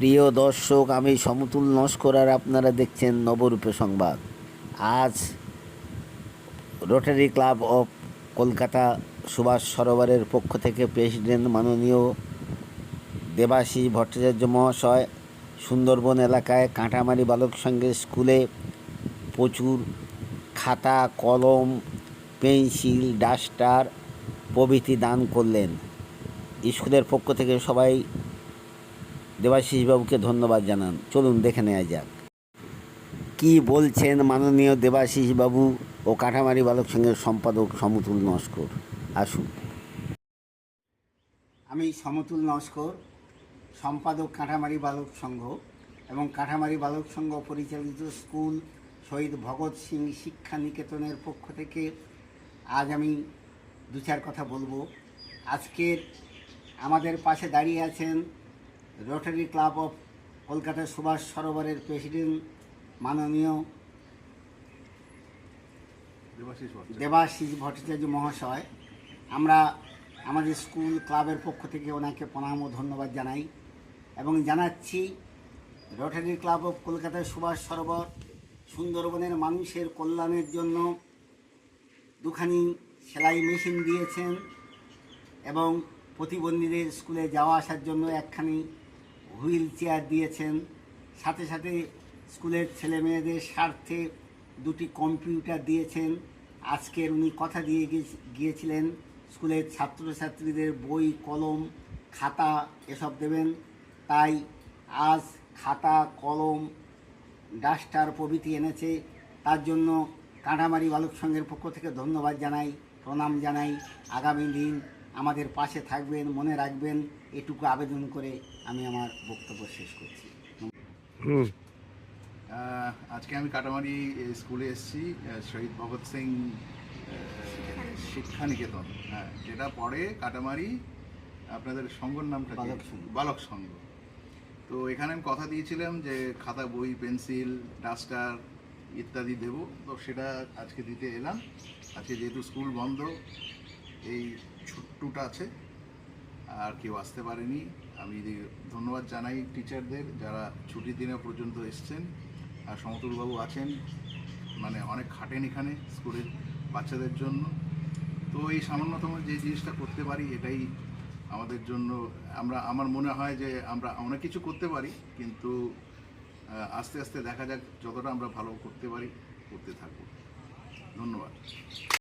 প্রিয় দর্শক, আমি সমতুল নস্কর আর আপনারা দেখছেন নবরূপে সংবাদ। আজ Rotary Club of Kolkata Subhash সরোবরের পক্ষ থেকে প্রেসিডেন্ট মাননীয় দেবাশিস ভট্টাচার্য মহাশয় সুন্দরবন এলাকায় কাঁটামারি বালক সংঘের স্কুলে প্রচুর খাতা, কলম, পেন্সিল, ডাস্টার প্রভৃতি দান করলেন। স্কুলের পক্ষ থেকে সবাই দেবাশিস বাবুকে ধন্যবাদ জানান। চলুন দেখে নেওয়া যাক কি বলছেন মাননীয় দেবাশিস বাবু ও কাঁটামারি বালক সংঘের সম্পাদক সমতুল নস্কর। আসুন। আমি সমতুল নস্কর, সম্পাদক কাঁটামারি বালক সংঘ এবং কাঁটামারি বালক সংঘ পরিচালিত স্কুল শহীদ ভগৎ সিং শিক্ষা নিকেতনের পক্ষ থেকে আজ আমি দু চার কথা বলবো। আজকের আমাদের পাশে দাঁড়িয়ে আছেন Rotary Club of Kolkata Subhash সরোবরের প্রেসিডেন্ট মাননীয় দেবাশিস ভট্টাচার্য মহাশয়। আমরা আমাদের স্কুল ক্লাবের পক্ষ থেকে ওনাকে প্রণাম ও ধন্যবাদ জানাই এবং জানাচ্ছি Rotary Club of Kolkata Subhash Sarobar সুন্দরবনের মানুষের কল্যাণের জন্য দুখানি সেলাই মেশিন দিয়েছেন এবং প্রতিবন্ধীদের স্কুলে যাওয়া আসার জন্য একখানি হুইল চেয়ার দিয়েছেন। সাথে সাথে স্কুলের ছেলে মেয়েদের স্বার্থে দুটি কম্পিউটার দিয়েছেন। আজকের উনি কথা দিয়ে গিয়েছিলেন স্কুলের ছাত্রছাত্রীদের বই, কলম, খাতা এসব দেবেন। তাই আজ খাতা, কলম, ডাস্টার প্রভৃতি এনেছে। তার জন্য কাঁটামারি বালক সংঘের পক্ষ থেকে ধন্যবাদ জানাই, প্রণাম জানাই। আগামী দিন আমাদের পাশে থাকবেন, মনে রাখবেন, এটুকু আবেদন করে আমি আমার বক্তব্য শেষ করছি। আজকে আমি কাটামারি স্কুলে এসেছি, শহীদ ভগৎ সিং শিক্ষা নিকেতন, যেটা পরে কাটামারি আপনাদের সংঘর নামটা বালক সংঘ। তো এখানে আমি কথা দিয়েছিলাম যে খাতা, বই, পেন্সিল, ডাস্টার ইত্যাদি দেব, তো সেটা আজকে দিতে এলাম। আজকে যেহেতু স্কুল বন্ধ, এই ছুট্টুটা আছে, আর কেউ আসতে পারেনি। আমি ধন্যবাদ জানাই টিচারদের যারা ছুটির দিনে পর্যন্ত এসছেন, আর সমতুলবাবু আছেন, মানে অনেক খাটেন এখানে স্কুলের বাচ্চাদের জন্য। তো এই সামান্যতম যে জিনিসটা করতে পারি, এটাই আমাদের জন্য, আমার মনে হয় যে আমরা অনেক কিছু করতে পারি, কিন্তু আস্তে আস্তে দেখা যাক যতটা আমরা ভালো করতে পারি, করতে থাকবো। ধন্যবাদ।